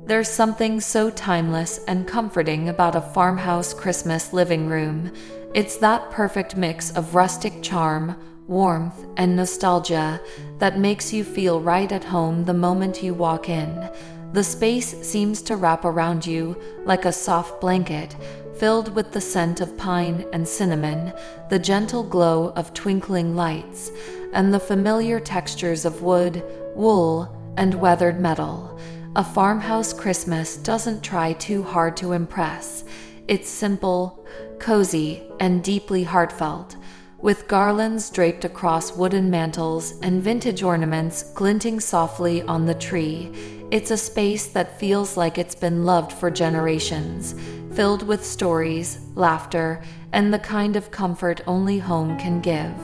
There's something so timeless and comforting about a farmhouse Christmas living room. It's that perfect mix of rustic charm, warmth, and nostalgia that makes you feel right at home the moment you walk in. The space seems to wrap around you like a soft blanket, filled with the scent of pine and cinnamon, the gentle glow of twinkling lights, and the familiar textures of wood, wool, and weathered metal. A farmhouse Christmas doesn't try too hard to impress. It's simple, cozy, and deeply heartfelt. With garlands draped across wooden mantels and vintage ornaments glinting softly on the tree, it's a space that feels like it's been loved for generations, filled with stories, laughter, and the kind of comfort only home can give.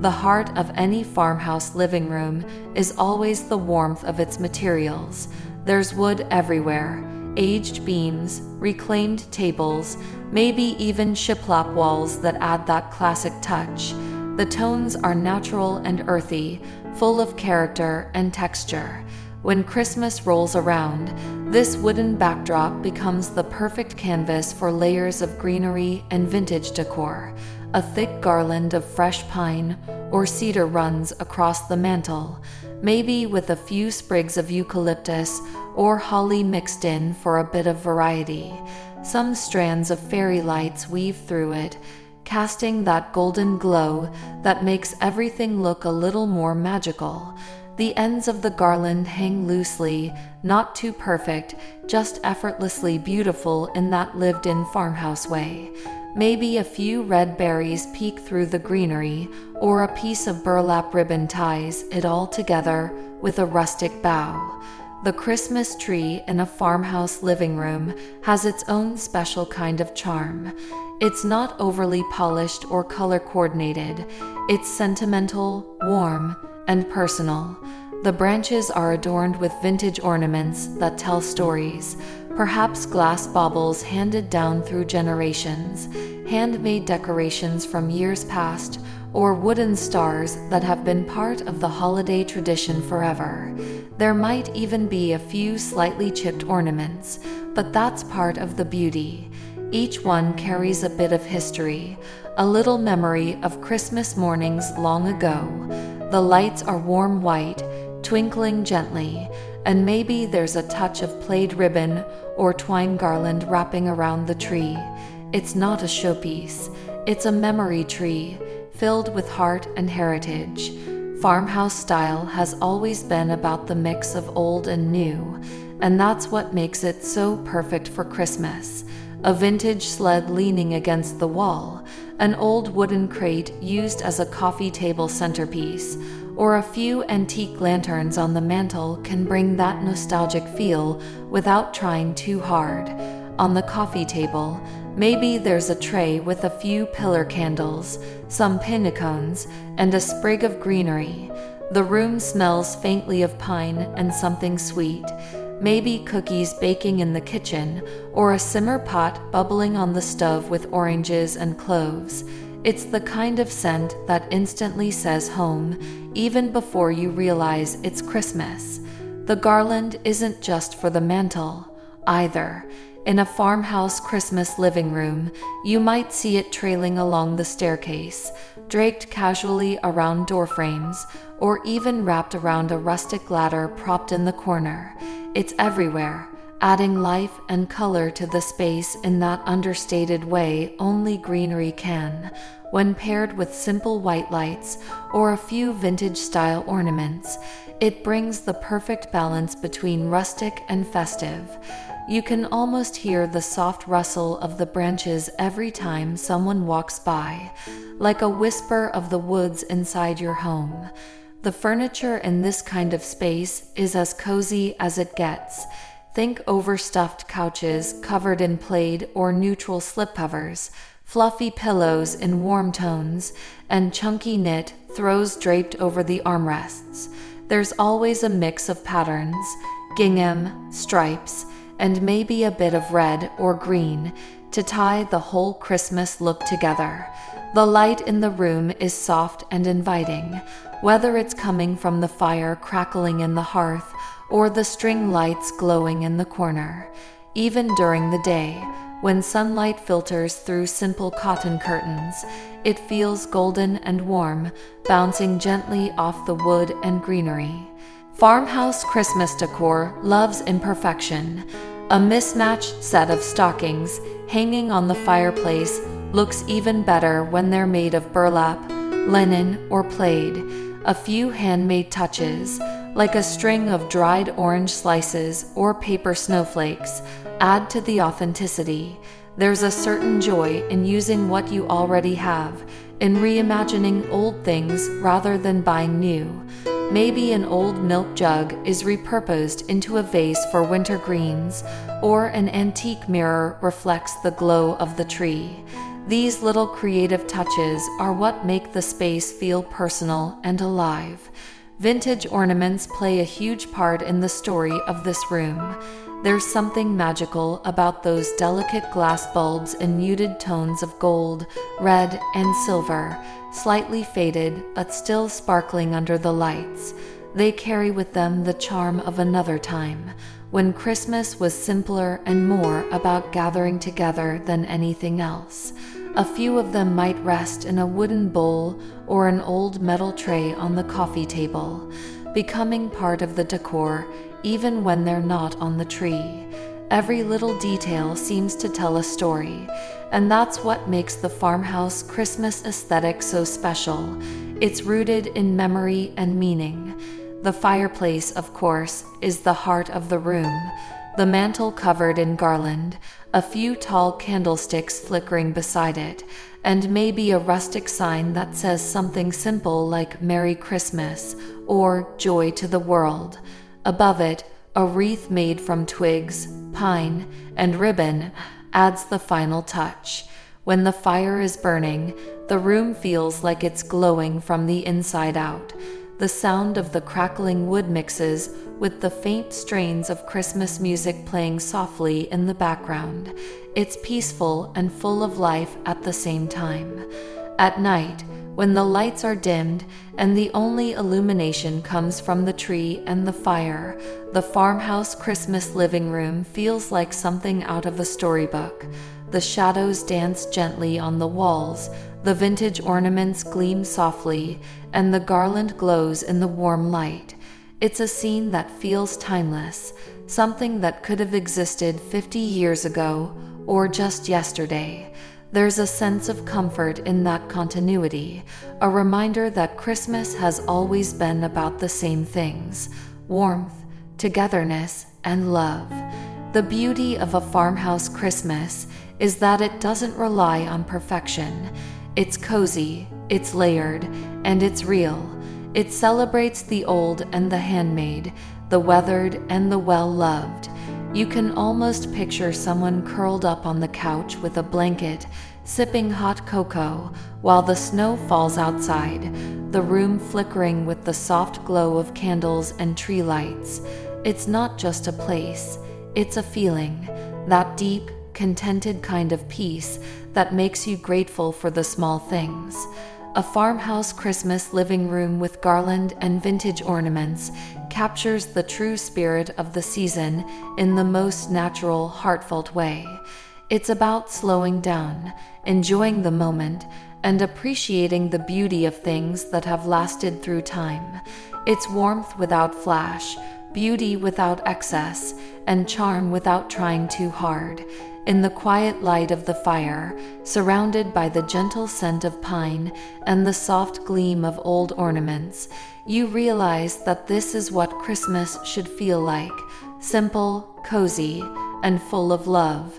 The heart of any farmhouse living room is always the warmth of its materials. There's wood everywhere, aged beams, reclaimed tables, maybe even shiplap walls that add that classic touch. The tones are natural and earthy, full of character and texture. When Christmas rolls around, this wooden backdrop becomes the perfect canvas for layers of greenery and vintage decor. A thick garland of fresh pine or cedar runs across the mantel, maybe with a few sprigs of eucalyptus or holly mixed in for a bit of variety. Some strands of fairy lights weave through it, casting that golden glow that makes everything look a little more magical. The ends of the garland hang loosely, not too perfect, just effortlessly beautiful in that lived-in farmhouse way. Maybe a few red berries peek through the greenery, or a piece of burlap ribbon ties it all together with a rustic bow. The Christmas tree in a farmhouse living room has its own special kind of charm. It's not overly polished or color-coordinated. It's sentimental, warm, and personal. The branches are adorned with vintage ornaments that tell stories, perhaps glass baubles handed down through generations, handmade decorations from years past, or wooden stars that have been part of the holiday tradition forever. There might even be a few slightly chipped ornaments, but that's part of the beauty. Each one carries a bit of history, a little memory of Christmas mornings long ago. The lights are warm white, twinkling gently, and maybe there's a touch of plaid ribbon or twine garland wrapping around the tree. It's not a showpiece, it's a memory tree, filled with heart and heritage. Farmhouse style has always been about the mix of old and new, and that's what makes it so perfect for Christmas. A vintage sled leaning against the wall, an old wooden crate used as a coffee table centerpiece, or a few antique lanterns on the mantel can bring that nostalgic feel without trying too hard. On the coffee table, maybe there's a tray with a few pillar candles, some pinnacones, and a sprig of greenery. The room smells faintly of pine and something sweet, maybe cookies baking in the kitchen, or a simmer pot bubbling on the stove with oranges and cloves. It's the kind of scent that instantly says home, even before you realize it's Christmas. The garland isn't just for the mantel, either. In a farmhouse Christmas living room, you might see it trailing along the staircase, draped casually around door frames, or even wrapped around a rustic ladder propped in the corner. It's everywhere, adding life and color to the space in that understated way only greenery can. When paired with simple white lights or a few vintage-style ornaments, it brings the perfect balance between rustic and festive. You can almost hear the soft rustle of the branches every time someone walks by, like a whisper of the woods inside your home. The furniture in this kind of space is as cozy as it gets. Think overstuffed couches covered in plaid or neutral slipcovers, fluffy pillows in warm tones, and chunky knit throws draped over the armrests. There's always a mix of patterns, gingham, stripes, and maybe a bit of red or green to tie the whole Christmas look together. The light in the room is soft and inviting, whether it's coming from the fire crackling in the hearth or the string lights glowing in the corner. Even during the day, when sunlight filters through simple cotton curtains, it feels golden and warm, bouncing gently off the wood and greenery. Farmhouse Christmas decor loves imperfection. A mismatched set of stockings hanging on the fireplace looks even better when they're made of burlap, linen, or plaid. A few handmade touches, like a string of dried orange slices or paper snowflakes, add to the authenticity. There's a certain joy in using what you already have, in reimagining old things rather than buying new. Maybe an old milk jug is repurposed into a vase for winter greens, or an antique mirror reflects the glow of the tree. These little creative touches are what make the space feel personal and alive. Vintage ornaments play a huge part in the story of this room. There's something magical about those delicate glass bulbs in muted tones of gold, red, and silver, slightly faded but still sparkling under the lights. They carry with them the charm of another time, when Christmas was simpler and more about gathering together than anything else. A few of them might rest in a wooden bowl or an old metal tray on the coffee table, becoming part of the decor even when they're not on the tree. Every little detail seems to tell a story, and that's what makes the farmhouse Christmas aesthetic so special. It's rooted in memory and meaning. The fireplace, of course, is the heart of the room. The mantel covered in garland, a few tall candlesticks flickering beside it, and maybe a rustic sign that says something simple like Merry Christmas or Joy to the World. Above it, a wreath made from twigs, pine, and ribbon adds the final touch. When the fire is burning, the room feels like it's glowing from the inside out. The sound of the crackling wood mixes with the faint strains of Christmas music playing softly in the background. It's peaceful and full of life at the same time. At night, when the lights are dimmed and the only illumination comes from the tree and the fire, the farmhouse Christmas living room feels like something out of a storybook. The shadows dance gently on the walls, the vintage ornaments gleam softly, and the garland glows in the warm light. It's a scene that feels timeless, something that could have existed 50 years ago or just yesterday. There's a sense of comfort in that continuity, a reminder that Christmas has always been about the same things: warmth, togetherness, and love. The beauty of a farmhouse Christmas is that it doesn't rely on perfection. It's cozy, it's layered, and it's real. It celebrates the old and the handmade, the weathered and the well-loved. You can almost picture someone curled up on the couch with a blanket, sipping hot cocoa, while the snow falls outside, the room flickering with the soft glow of candles and tree lights. It's not just a place, it's a feeling, that deep, contented kind of peace that makes you grateful for the small things. A farmhouse Christmas living room with garland and vintage ornaments captures the true spirit of the season in the most natural, heartfelt way. It's about slowing down, enjoying the moment, and appreciating the beauty of things that have lasted through time. It's warmth without flash, beauty without excess, and charm without trying too hard. In the quiet light of the fire, surrounded by the gentle scent of pine and the soft gleam of old ornaments, you realize that this is what Christmas should feel like: simple, cozy, and full of love.